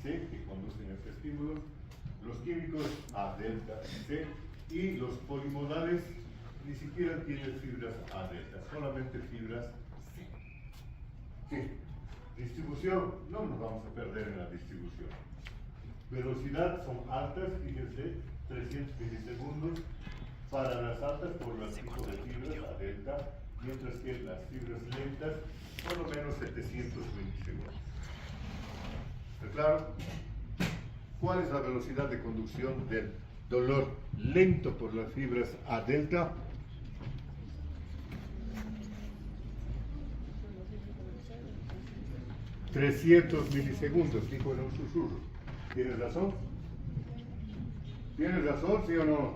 C, que conducen a este estímulo, los químicos A, delta, C, y los polimodales ni siquiera tienen fibras A, delta, solamente fibras C. Sí. Distribución, no nos vamos a perder en la distribución. Velocidad son altas, fíjense, 300 milisegundos para las altas por los tipos de fibras A delta, mientras que las fibras lentas por lo menos 700 milisegundos. ¿Está claro? ¿Cuál es la velocidad de conducción del dolor lento por las fibras A delta? ...300 milisegundos, dijo en un susurro. ¿Tienes razón? ¿Tienes razón, sí o no?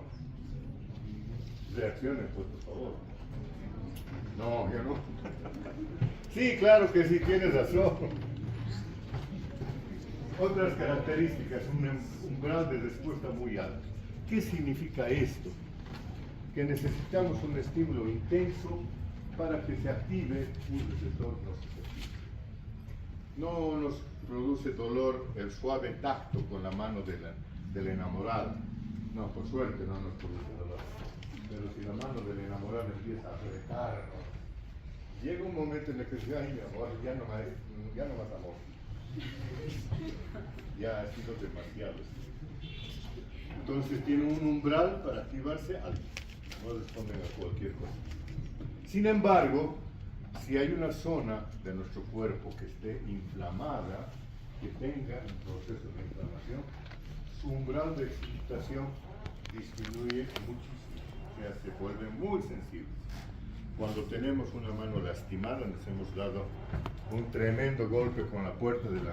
Reacciones, pues, por favor. No, yo no. Sí, claro que sí, tienes razón. Otras características, un umbral de respuesta muy alto. ¿Qué significa esto? Que necesitamos un estímulo intenso para que se active un receptor nociceptivo. No nos produce dolor el suave tacto con la mano del enamorado. No, por suerte no nos produce dolor. Pero si la mano del enamorado empieza a apretarnos, llega un momento en el que dice, ay mi amor, ya no más amor. Ya ha sido demasiado. Entonces tiene un umbral para activarse alto. No responden a cualquier cosa. Sin embargo, si hay una zona de nuestro cuerpo que esté inflamada, que tenga un proceso de inflamación, su umbral de excitación disminuye muchísimo, o sea, se vuelve muy sensible. Cuando tenemos una mano lastimada, nos hemos dado un tremendo golpe con la puerta del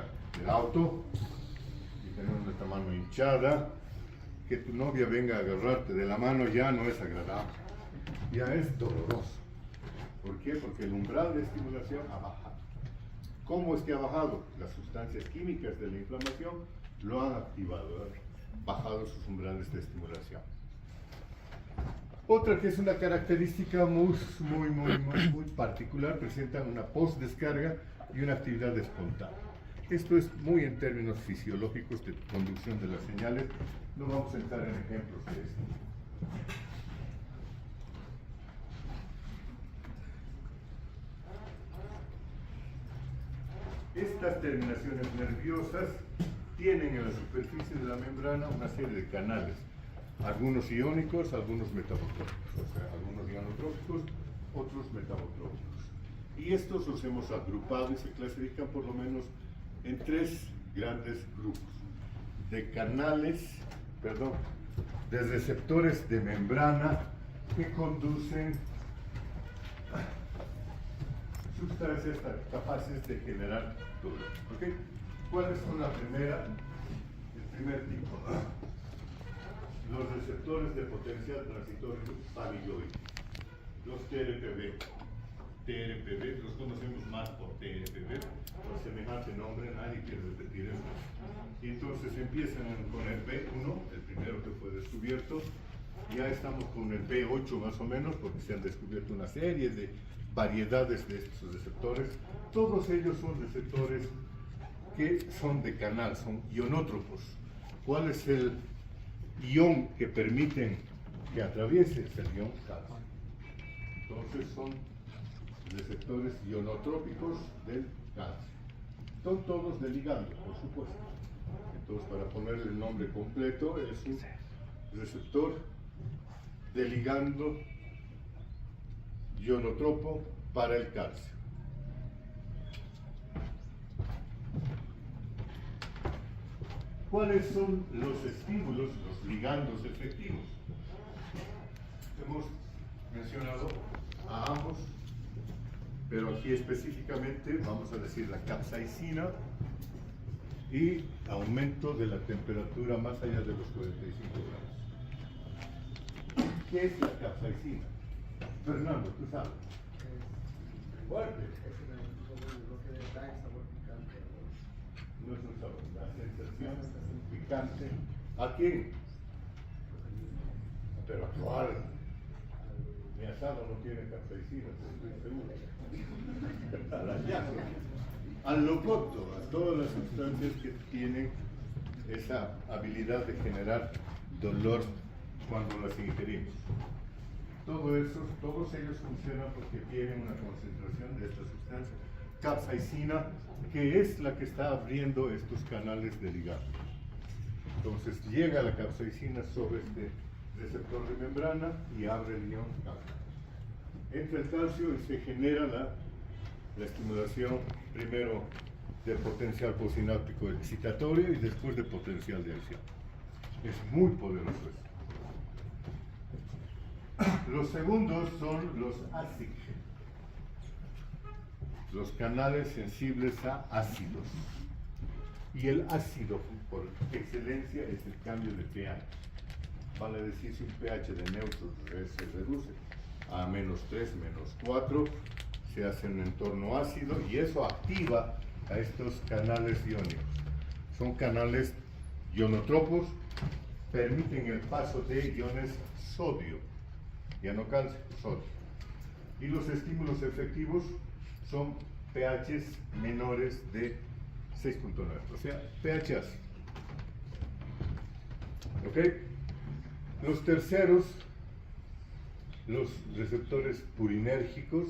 auto y tenemos nuestra mano hinchada, que tu novia venga a agarrarte de la mano ya no es agradable, ya es doloroso. ¿Por qué? Porque el umbral de estimulación ha bajado. ¿Cómo es que ha bajado? Las sustancias químicas de la inflamación lo han activado, han bajado sus umbrales de estimulación. Otra que es una característica muy particular, presenta una postdescarga y una actividad espontánea. Esto es muy en términos fisiológicos de conducción de las señales. No vamos a entrar en ejemplos de esto. Estas terminaciones nerviosas tienen en la superficie de la membrana una serie de canales, algunos iónicos, algunos metabotrópicos, o sea, algunos ionotrópicos, otros metabotrópicos. Y estos los hemos agrupado y se clasifican por lo menos en tres grandes grupos, de receptores de membrana que conducen sustancias capaces de generar dolor. ¿Okay? ¿Cuáles son el primer tipo? Los receptores de potencial transitorio amiloide, los TRPV. TRPV, los conocemos más por TRPV, por semejante nombre, nadie quiere repetir eso. Y entonces empiezan con el B1, el primero que fue descubierto, ya estamos con el B8 más o menos, porque se han descubierto una serie de variedades de estos receptores. Todos ellos son receptores que son de canal, son ionótropos. ¿Cuál es el ion que permiten que atraviese? Es el ion calcio. Entonces son receptores ionotrópicos del calcio. Son todos de ligando, por supuesto. Entonces, para ponerle el nombre completo, es un receptor de ligando ionotropo para el calcio. ¿Cuáles son los estímulos, los ligandos efectivos? Hemos mencionado a ambos, pero aquí específicamente vamos a decir la capsaicina y aumento de la temperatura más allá de los 45 grados. ¿Qué es la capsaicina? Fernando, tú sabes. Fuerte. No es un sabor, la sensación picante. ¿A quién? Pero actual. Mi asado no tiene capsaicina, estoy seguro. A la llave. al locoto, a todas las sustancias que tienen esa habilidad de generar dolor cuando las ingerimos. Todo eso, todos ellos funcionan porque tienen una concentración de esta sustancia, capsaicina, que es la que está abriendo estos canales de ligado. Entonces llega la capsaicina sobre este receptor de membrana y abre el ion calcio. Entra el calcio y se genera la estimulación primero de potencial posináptico excitatorio y después de potencial de acción. Es muy poderoso eso. Los segundos son los ASIC, los canales sensibles a ácidos. Y el ácido, por excelencia, es el cambio de pH. Vale decir, si un pH de neutro se reduce a -3, -4, se hace un entorno ácido y eso activa a estos canales iónicos. Son canales ionotropos, permiten el paso de iones sodio, ya no calcio, sodio. Y los estímulos efectivos son pHs menores de 6.9, o sea, pH ácido. ¿Ok? Los terceros, los receptores purinérgicos,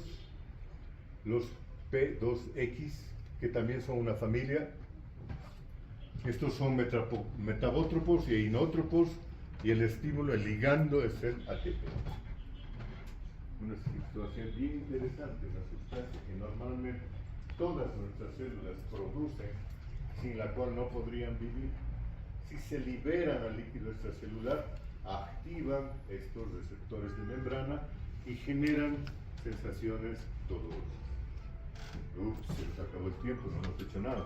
los P2X, que también son una familia. Estos son metabótropos y inótropos, y el estímulo, el ligando, es el ATP. Una situación bien interesante, una sustancia que normalmente todas nuestras células producen, sin la cual no podrían vivir. Si se liberan al líquido extracelular, activan estos receptores de membrana y generan sensaciones dolorosas. Ups, se nos acabó el tiempo, no hemos hecho nada.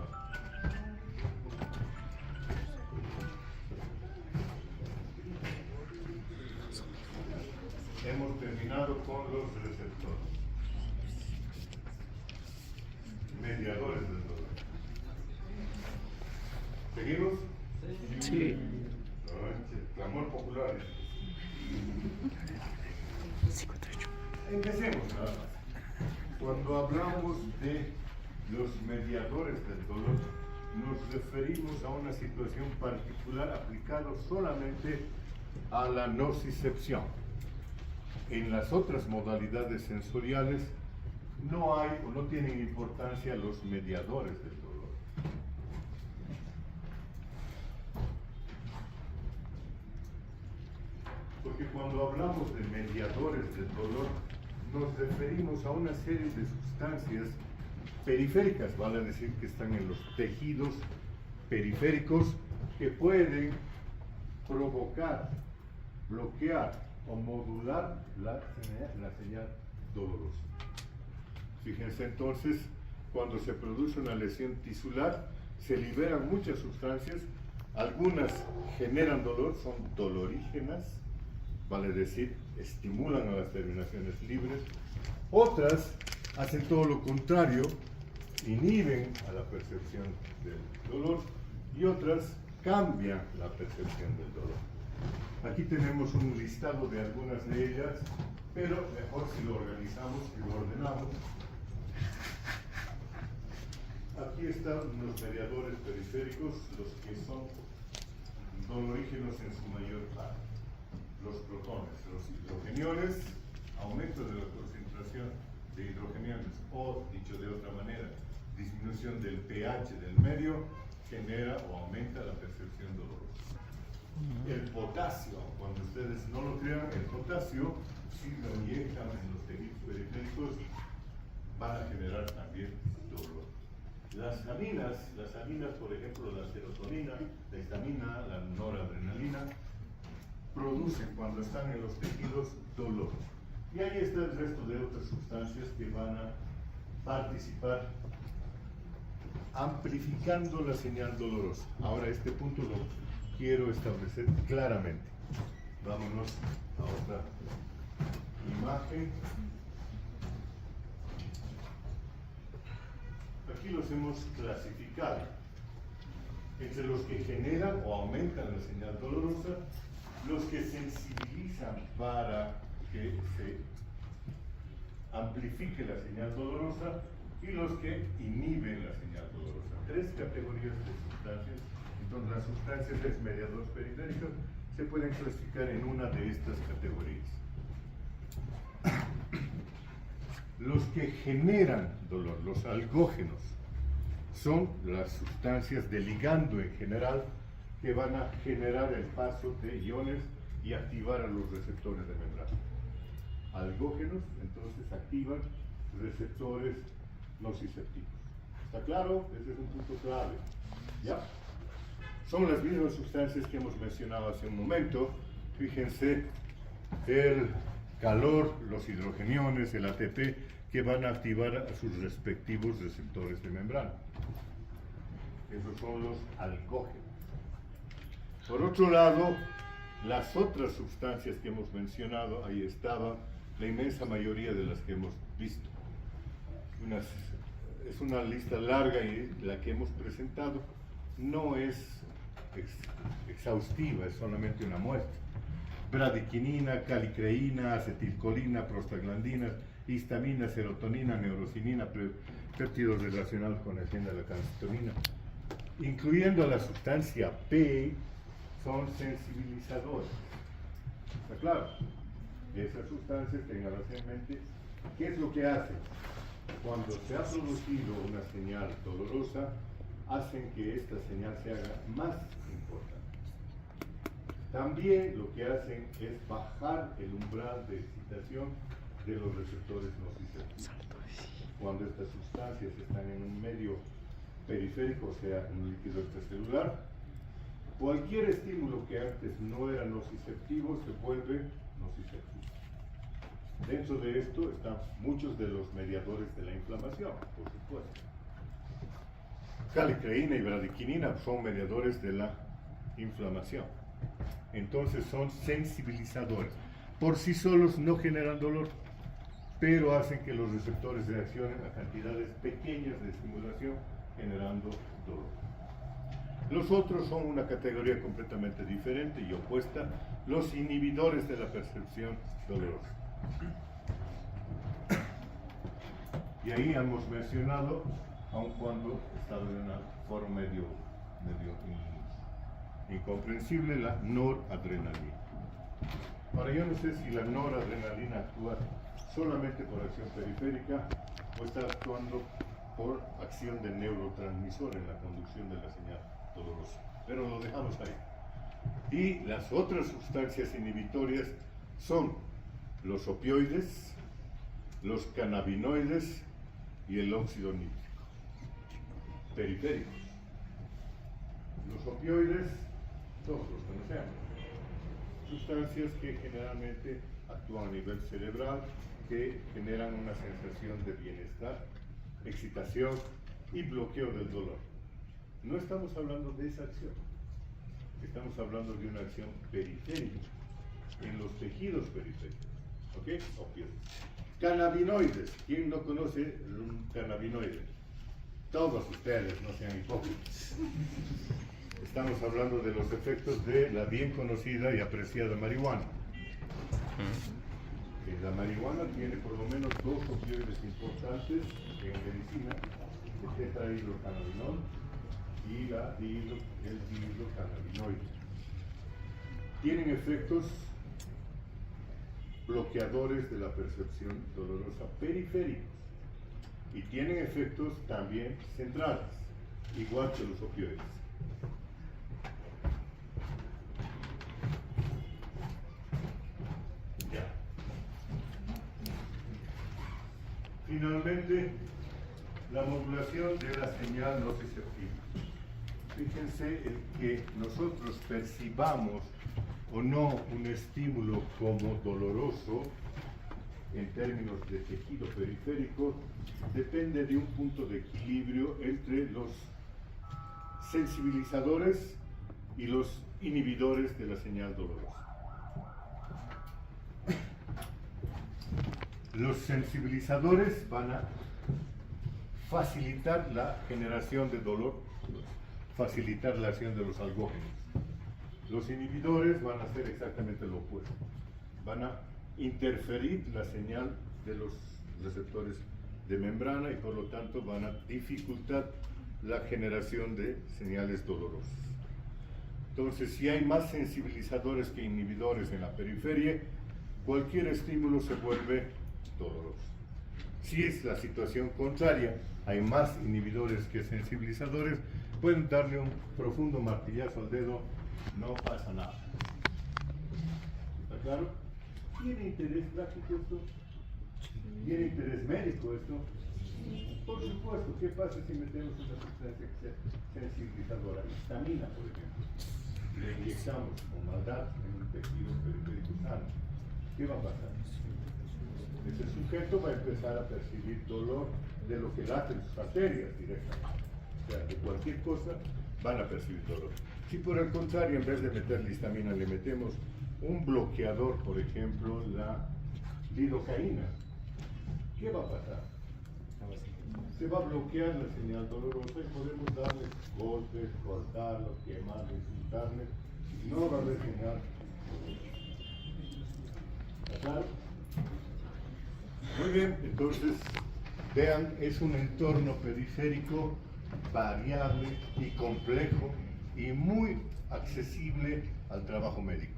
Hemos terminado con los receptores, mediadores del dolor. ¿Seguimos? Sí. Clamor popular. Empecemos nada más. Cuando hablamos de los mediadores del dolor, nos referimos a una situación particular aplicada solamente a la nocicepción. En las otras modalidades sensoriales no hay o no tienen importancia los mediadores del dolor. Porque cuando hablamos de mediadores del dolor, nos referimos a una serie de sustancias periféricas, vale decir que están en los tejidos periféricos, que pueden provocar, bloquear o modular la señal dolorosa. Fíjense entonces, cuando se produce una lesión tisular, se liberan muchas sustancias, algunas generan dolor, son dolorígenas, vale decir, estimulan a las terminaciones libres, otras hacen todo lo contrario, inhiben a la percepción del dolor, y otras cambian la percepción del dolor. Aquí tenemos un listado de algunas de ellas, pero mejor si lo organizamos y lo ordenamos. Aquí están los mediadores periféricos, los que son dolorígenos en su mayor parte. Los protones, los hidrogeniones, aumento de la concentración de hidrogeniones, o dicho de otra manera, disminución del pH del medio, genera o aumenta la percepción dolorosa. El potasio, cuando ustedes no lo crean, el potasio, si lo inyectan en los tejidos periféricos, van a generar también dolor. Las aminas, por ejemplo, la serotonina, la histamina, la noradrenalina, producen cuando están en los tejidos dolor. Y ahí está el resto de otras sustancias que van a participar amplificando la señal dolorosa. Ahora este punto lo quiero establecer claramente. Vámonos a otra imagen. Aquí los hemos clasificado entre los que generan o aumentan la señal dolorosa, los que sensibilizan para que se amplifique la señal dolorosa y los que inhiben la señal dolorosa. Tres categorías de sustancias. Entonces, las sustancias mediadores periféricos se pueden clasificar en una de estas categorías. Los que generan dolor, los algógenos, son las sustancias de ligando en general que van a generar el paso de iones y activar a los receptores de membrana. Algógenos, entonces, activan receptores nociceptivos. ¿Está claro? Ese es un punto clave. ¿Ya? Son las mismas sustancias que hemos mencionado hace un momento. Fíjense, el calor, los hidrogeniones, el ATP, que van a activar a sus respectivos receptores de membrana. Esos son los algógenos. Por otro lado, las otras sustancias que hemos mencionado, ahí estaba la inmensa mayoría de las que hemos visto. Es una lista larga y la que hemos presentado no es exhaustiva, es solamente una muestra. Bradiquinina, calicreína, acetilcolina, prostaglandinas, histamina, serotonina, neurocinina, péptidos relacionados con el gen de la calcitonina. Incluyendo la sustancia P, son sensibilizadores. ¿Está claro? Esas sustancias, tenganlas en mente. ¿Qué es lo que hacen? Cuando se ha producido una señal dolorosa, hacen que esta señal se haga más importante. También lo que hacen es bajar el umbral de excitación de los receptores nociceptivos. Cuando estas sustancias están en un medio periférico, o sea, en un líquido extracelular, cualquier estímulo que antes no era nociceptivo se vuelve nociceptivo. Dentro de esto están muchos de los mediadores de la inflamación, por supuesto. Calicreína y bradiquinina son mediadores de la inflamación. Entonces son sensibilizadores. Por sí solos no generan dolor, pero hacen que los receptores reaccionen a cantidades pequeñas de estimulación, generando dolor. Los otros son una categoría completamente diferente y opuesta, los inhibidores de la percepción dolorosa. Y ahí hemos mencionado, aun cuando estaba de una forma medio incomprensible, la noradrenalina. Ahora, yo no sé si la noradrenalina actúa solamente por acción periférica o está actuando por acción de neurotransmisor en la conducción de la señal dolorosa, pero lo dejamos ahí. Y las otras sustancias inhibitorias son los opioides, los cannabinoides y el óxido nítrico, periféricos. Los opioides, todos los conocemos, sustancias que generalmente actúan a nivel cerebral, que generan una sensación de bienestar, excitación y bloqueo del dolor. No estamos hablando de esa acción, estamos hablando de una acción periférica, en los tejidos periféricos. ¿Ok? Opioides. Cannabinoides. ¿Quién no conoce un cannabinoide? Todos ustedes, no sean hipócritas. Estamos hablando de los efectos de la bien conocida y apreciada marihuana. La marihuana tiene por lo menos dos opioides importantes en medicina, el tetrahidrocannabinol y el dihidrocannabinoide. Tienen efectos bloqueadores de la percepción dolorosa periféricos y tienen efectos también centrales, igual que los opioides. Finalmente, la modulación de la señal nociceptiva. Fíjense, el que nosotros percibamos o no un estímulo como doloroso en términos de tejido periférico depende de un punto de equilibrio entre los sensibilizadores y los inhibidores de la señal dolorosa. Los sensibilizadores van a facilitar la generación de dolor, facilitar la acción de los algógenos. Los inhibidores van a hacer exactamente lo opuesto. Van a interferir la señal de los receptores de membrana y por lo tanto van a dificultar la generación de señales dolorosas. Entonces, si hay más sensibilizadores que inhibidores en la periferia, cualquier estímulo se vuelve doloroso. Si es la situación contraria, hay más inhibidores que sensibilizadores, pueden darle un profundo martillazo al dedo, no pasa nada. ¿Está claro? ¿Tiene interés práctico esto? ¿Tiene interés médico esto? Por supuesto. ¿Qué pasa si metemos una sustancia sensibilizadora? Histamina, por ejemplo. Le inyectamos con maldad en un tejido periférico sano. ¿Qué va a pasar? Ese sujeto va a empezar a percibir dolor de lo que laten sus arterias directamente. O sea, de cualquier cosa van a percibir dolor. Si por el contrario, en vez de meterle histamina, le metemos un bloqueador, por ejemplo, la lidocaína, ¿qué va a pasar? Se va a bloquear la señal dolorosa y podemos darle golpes, cortarlo, quemarlo, insultarle. No va a haber señal. ¿Está claro? Muy bien, entonces, vean, es un entorno periférico variable y complejo y muy accesible al trabajo médico.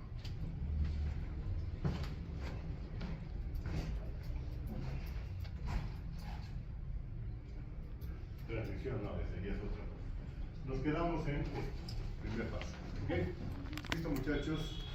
Transición, no, ese ya es otra cosa. Nos quedamos en el primer paso. ¿Ok? ¿Listo, muchachos?